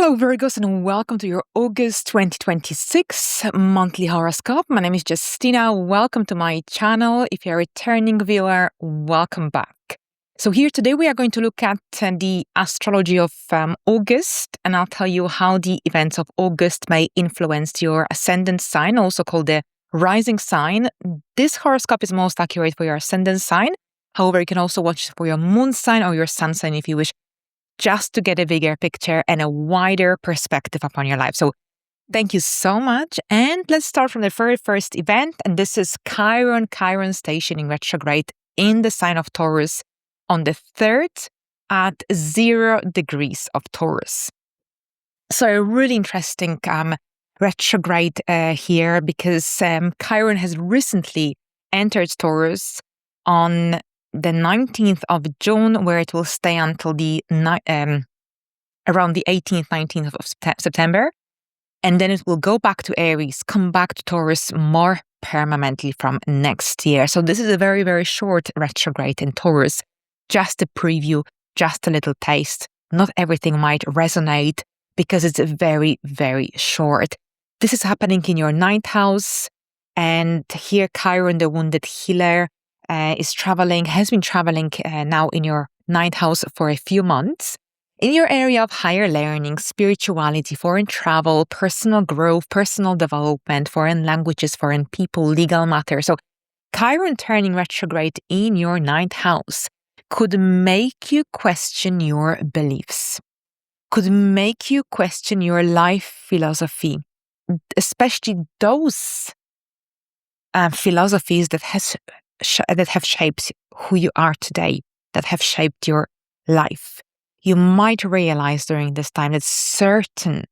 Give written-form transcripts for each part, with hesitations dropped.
Hello Virgos and welcome to your August 2026 monthly horoscope. My name is Justyna. Welcome to my channel. If you're a returning viewer, welcome back. So here today we are going to look at the astrology of August, and I'll tell you how the events of August may influence your ascendant sign, also called the rising sign. This horoscope is most accurate for your ascendant sign. However, you can also watch for your moon sign or your sun sign if you wish, just to get a bigger picture and a wider perspective upon your life. So thank you so much. And let's start from the very first event. And this is Chiron stationing retrograde in the sign of Taurus on the 3rd at 0 degrees of Taurus. So a really interesting retrograde here because Chiron has recently entered Taurus on the 19th of June, where it will stay until the around the 18th, 19th of September. And then it will go back to Aries, come back to Taurus more permanently from next year. So this is a very, very short retrograde in Taurus. Just a preview, just a little taste. Not everything might resonate because it's very, very short. This is happening in your 9th house. And here Chiron, the wounded healer, has been traveling now in your 9th house for a few months. In your area of higher learning, spirituality, foreign travel, personal growth, personal development, foreign languages, foreign people, legal matters. So Chiron turning retrograde in your 9th house could make you question your beliefs, could make you question your life philosophy, especially those philosophies that have shaped who you are today, that have shaped your life. You might realize during this time that certain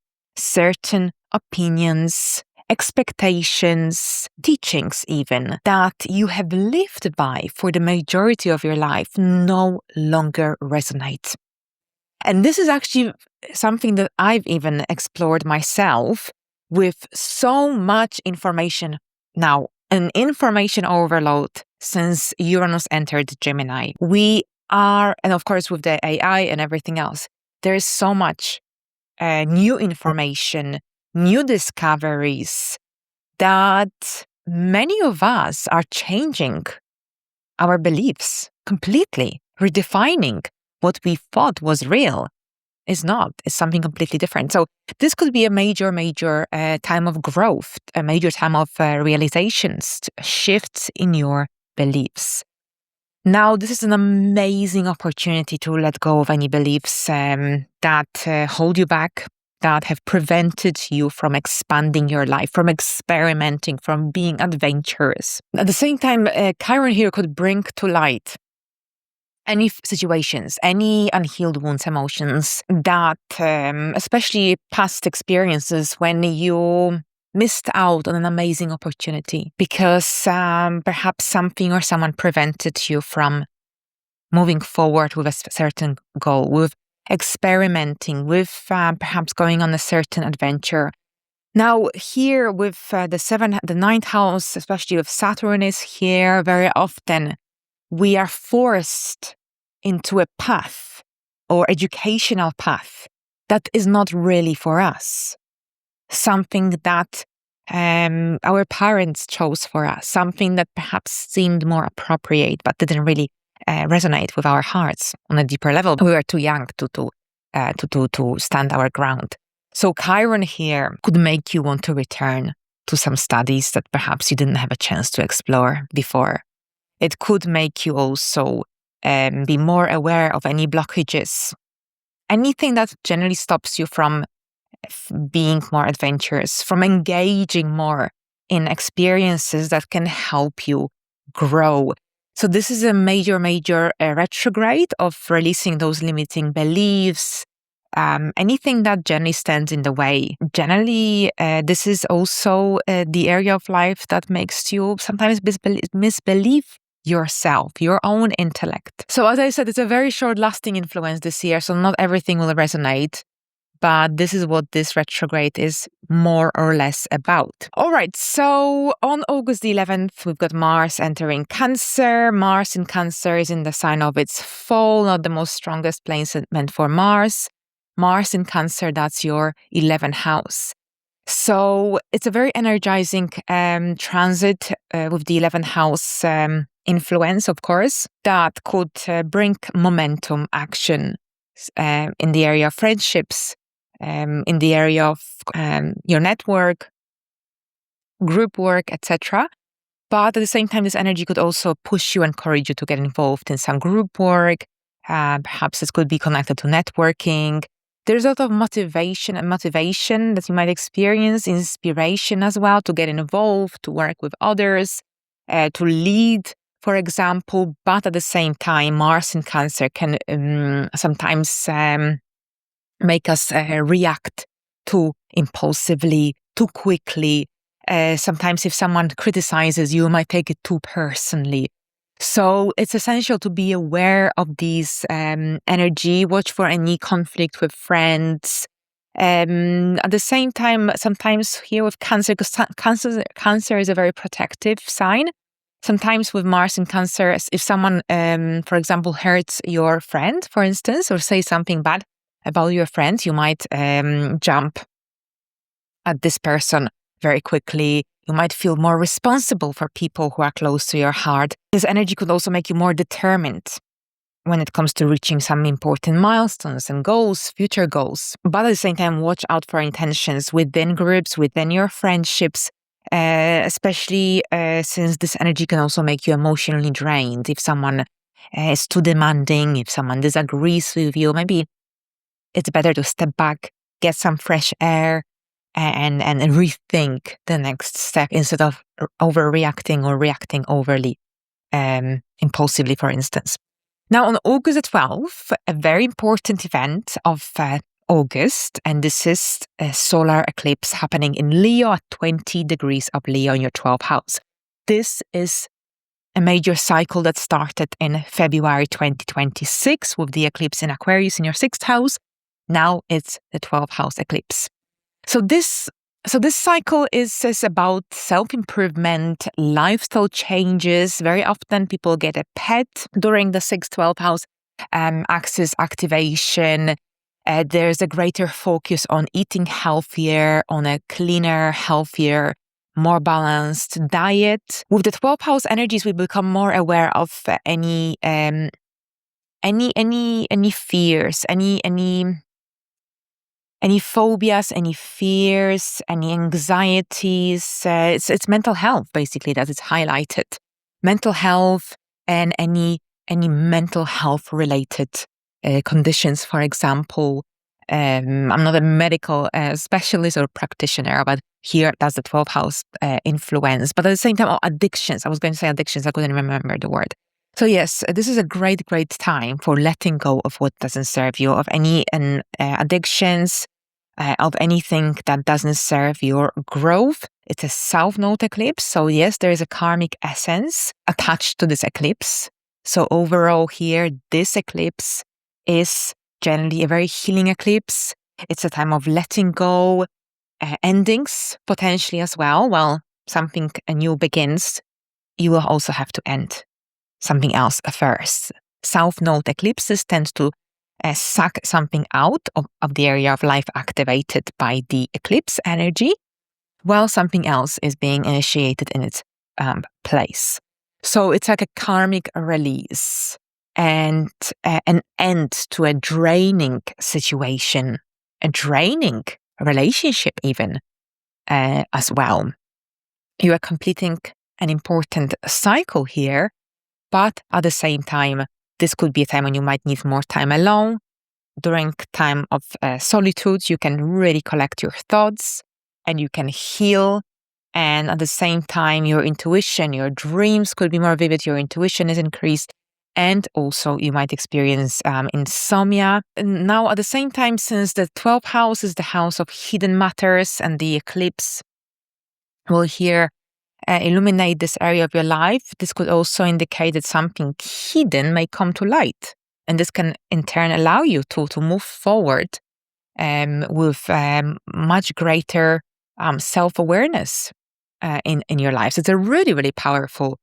opinions, expectations, teachings even, that you have lived by for the majority of your life no longer resonate. And this is actually something that I've even explored myself with so much information now. An information overload since Uranus entered Gemini. We are, and of course with the AI and everything else, there is so much new information, new discoveries that many of us are changing our beliefs completely, redefining what we thought was real. Is not. It's something completely different. So this could be a major time of growth, a major time of realizations, shifts in your beliefs. Now, this is an amazing opportunity to let go of any beliefs that hold you back, that have prevented you from expanding your life, from experimenting, from being adventurous. At the same time, Chiron here could bring to light any situations, any unhealed wounds, emotions that, especially past experiences when you missed out on an amazing opportunity because perhaps something or someone prevented you from moving forward with a certain goal, with experimenting, with perhaps going on a certain adventure. Now here with the 9th house, especially with Saturn is here, very often we are forced into a path or educational path that is not really for us. Something that our parents chose for us, something that perhaps seemed more appropriate but didn't really resonate with our hearts on a deeper level. We were too young to stand our ground. So Chiron here could make you want to return to some studies that perhaps you didn't have a chance to explore before. It could make you also be more aware of any blockages, anything that generally stops you from being more adventurous, from engaging more in experiences that can help you grow. So this is a major retrograde of releasing those limiting beliefs, anything that generally stands in the way. Generally, this is also the area of life that makes you sometimes misbelieve yourself, your own intellect. So as I said, it's a very short lasting influence this year, so not everything will resonate. But this is what this retrograde is more or less about. All right, so on August the 11th, we've got Mars entering Cancer. Mars in Cancer is in the sign of its fall, not the most strongest placement for Mars. Mars in Cancer, that's your 11th house. So it's a very energizing transit with the 11th house influence, of course, that could bring momentum, action in the area of friendships, in the area of your network, group work, etc. But at the same time, this energy could also push you, encourage you to get involved in some group work. Perhaps this could be connected to networking. There's a lot of motivation that you might experience, inspiration as well to get involved, to work with others, to lead, for example. But at the same time, Mars in Cancer can sometimes make us react too impulsively, too quickly. Sometimes if someone criticizes you, might take it too personally. So it's essential to be aware of these energy, watch for any conflict with friends. At the same time, sometimes here with Cancer, because Cancer is a very protective sign. Sometimes with Mars in Cancer, if someone, for example, hurts your friend, for instance, or say something bad about your friend, you might jump at this person very quickly. You might feel more responsible for people who are close to your heart. This energy could also make you more determined when it comes to reaching some important milestones and goals, future goals. But at the same time, watch out for intentions within groups, within your friendships, especially since this energy can also make you emotionally drained. If someone is too demanding, if someone disagrees with you, maybe it's better to step back, get some fresh air, and rethink the next step instead of overreacting or reacting overly impulsively, for instance. Now, on August the 12th, a very important event of August, and this is a solar eclipse happening in Leo at 20 degrees of Leo in your 12th house. This is a major cycle that started in February 2026 with the eclipse in Aquarius in your 6th house. Now it's the 12th house eclipse. So this cycle is about self-improvement, lifestyle changes. Very often people get a pet during the 6-12 house axis activation. There's a greater focus on eating healthier, on a cleaner, healthier, more balanced diet. With the 12th house energies, we become more aware of any fears, any phobias, any fears, any anxieties. It's mental health, basically, that is highlighted. Mental health and any mental health related conditions, for example. I'm not a medical specialist or practitioner, but here that's the 12th house influence. But at the same time, addictions. I was going to say addictions. I couldn't remember the word. So yes, this is a great time for letting go of what doesn't serve you, of any addictions, of anything that doesn't serve your growth. It's a south node eclipse. So yes, there is a karmic essence attached to this eclipse. So overall here, this eclipse is generally a very healing eclipse. It's a time of letting go, endings potentially as well. Well, something new begins, you will also have to end something else first. South node eclipses tend to suck something out of the area of life activated by the eclipse energy, while something else is being initiated in its place. So it's like a karmic release and an end to a draining situation, a draining relationship even as well. You are completing an important cycle here. But at the same time, this could be a time when you might need more time alone. During time of solitude, you can really collect your thoughts and you can heal. And at the same time, your intuition, your dreams could be more vivid. Your intuition is increased. And also you might experience insomnia. And now at the same time, since the 12th house is the house of hidden matters and the eclipse will here illuminate this area of your life, this could also indicate that something hidden may come to light. And this can in turn allow you to move forward with much greater self-awareness in your life. So it's a really powerful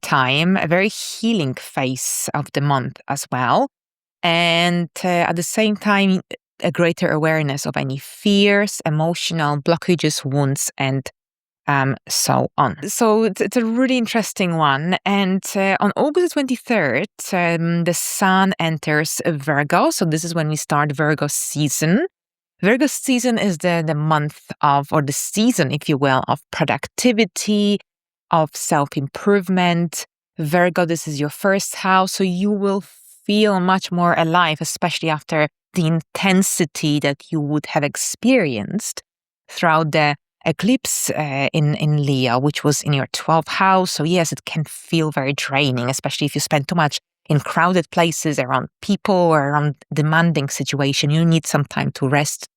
time, a very healing phase of the month as well. And at the same time, a greater awareness of any fears, emotional blockages, wounds, and so on. So it's a really interesting one. And on August 23rd, the Sun enters Virgo. So this is when we start Virgo season. Virgo season is the month of, or the season, if you will, of productivity, of self-improvement. Virgo, this is your first house, so you will feel much more alive, especially after the intensity that you would have experienced throughout the eclipse in Leo, which was in your 12th house. So yes, it can feel very draining, especially if you spend too much in crowded places, around people, or around demanding situation. You need some time to rest,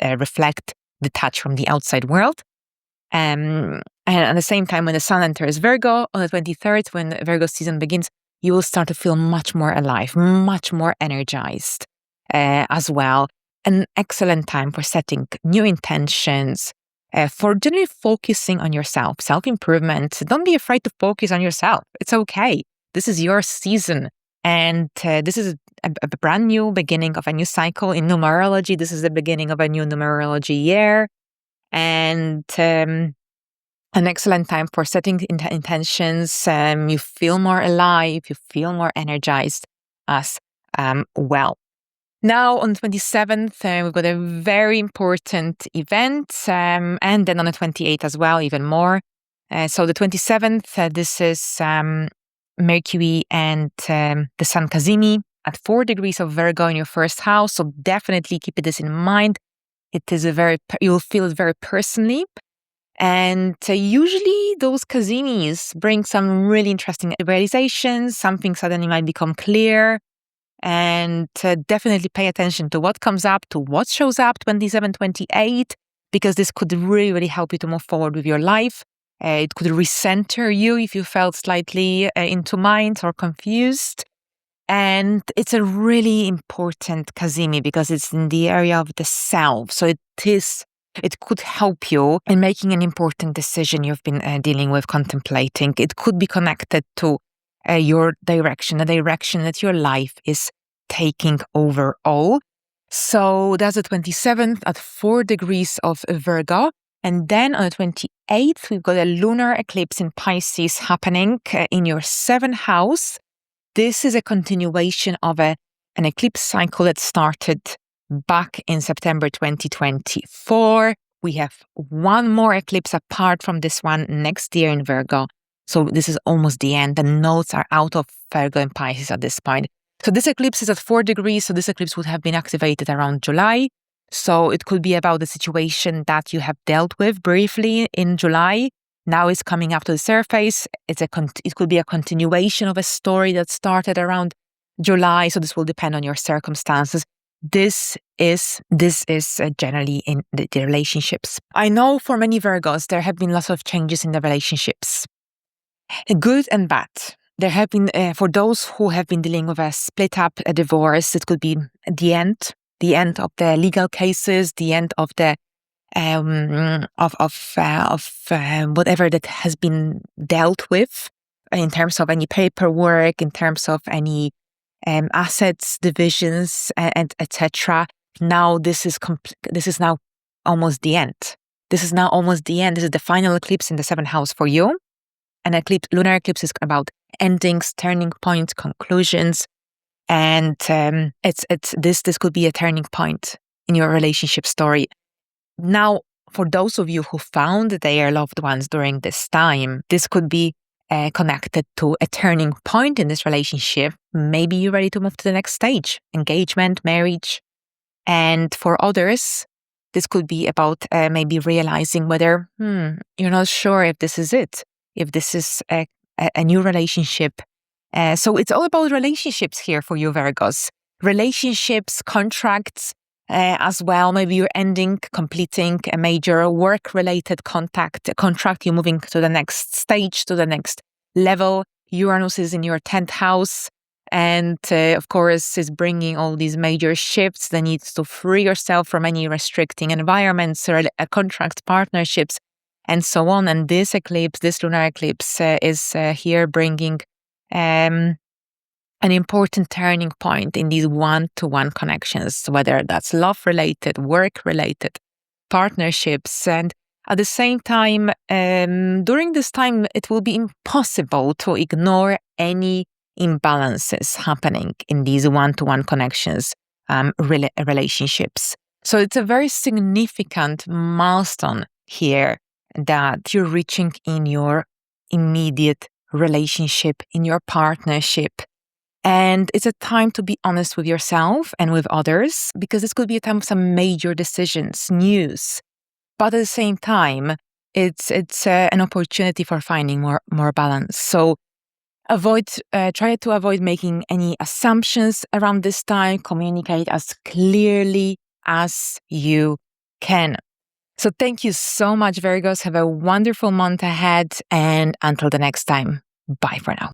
reflect, detach from the outside world. And at the same time, when the Sun enters Virgo on the 23rd, when Virgo season begins, you will start to feel much more alive, much more energized as well. An excellent time for setting new intentions, for generally focusing on yourself, self-improvement. Don't be afraid to focus on yourself. It's okay. This is your season. And this is a brand new beginning of a new cycle. In numerology, this is the beginning of a new numerology year. And an excellent time for setting intentions. You feel more alive, you feel more energized as well. Now on the 27th, we've got a very important event, and then on the 28th as well, even more. So the 27th, this is Mercury and the Sun Cazimi at 4 degrees of Virgo in your first house. So definitely keep this in mind. It is you'll feel it very personally. And usually those Cazimis bring some really interesting realizations. Something suddenly might become clear. And definitely pay attention to what comes up, to what shows up 27, 28, because this could really, really help you to move forward with your life. It could recenter you if you felt slightly in two minds or confused. And it's a really important Cazimi because it's in the area of the self. So it could help you in making an important decision you've been dealing with, contemplating. It could be connected to your direction, the direction that your life is taking overall. So that's the 27th at 4 degrees of Virgo. And then on the 28th, we've got a lunar eclipse in Pisces happening in your 7th house. This is a continuation of an eclipse cycle that started back in September 2024. We have one more eclipse apart from this one next year in Virgo. So this is almost the end. The nodes are out of Virgo and Pisces at this point. So this eclipse is at 4 degrees. So this eclipse would have been activated around July. So it could be about the situation that you have dealt with briefly in July. Now it's coming up to the surface. It could be a continuation of a story that started around July. So this will depend on your circumstances. This is generally in the relationships. I know for many Virgos, there have been lots of changes in the relationships, good and bad. There have been, for those who have been dealing with a split up, a divorce, it could be the end of the legal cases, the end of the whatever that has been dealt with in terms of any paperwork, in terms of any assets, divisions, and etc. Now this is now almost the end. This is now almost the end. This is the final eclipse in the 7th house for you. An lunar eclipse is about endings, turning points, conclusions, and this could be a turning point in your relationship story. Now, for those of you who found their loved ones during this time, this could be connected to a turning point in this relationship. Maybe you're ready to move to the next stage, engagement, marriage. And for others, this could be about maybe realizing whether you're not sure if this is it, if this is a new relationship. So it's all about relationships here for you, Virgos. Relationships, contracts, as well. Maybe you're completing a major work-related contract. You're moving to the next stage, to the next level. Uranus is in your 10th house. And of course, is bringing all these major shifts, the need to free yourself from any restricting environments, or contracts, partnerships, and so on. And this lunar eclipse, is here bringing an important turning point in these one-to-one connections, whether that's love-related, work-related, partnerships. And at the same time, during this time, it will be impossible to ignore any imbalances happening in these one-to-one connections, relationships. So it's a very significant milestone here that you're reaching in your immediate relationship, in your partnership. And it's a time to be honest with yourself and with others, because this could be a time of some major decisions, news. But at the same time, it's an opportunity for finding more balance. So try to avoid making any assumptions around this time. Communicate as clearly as you can. So thank you so much, Virgos. Have a wonderful month ahead. And until the next time, bye for now.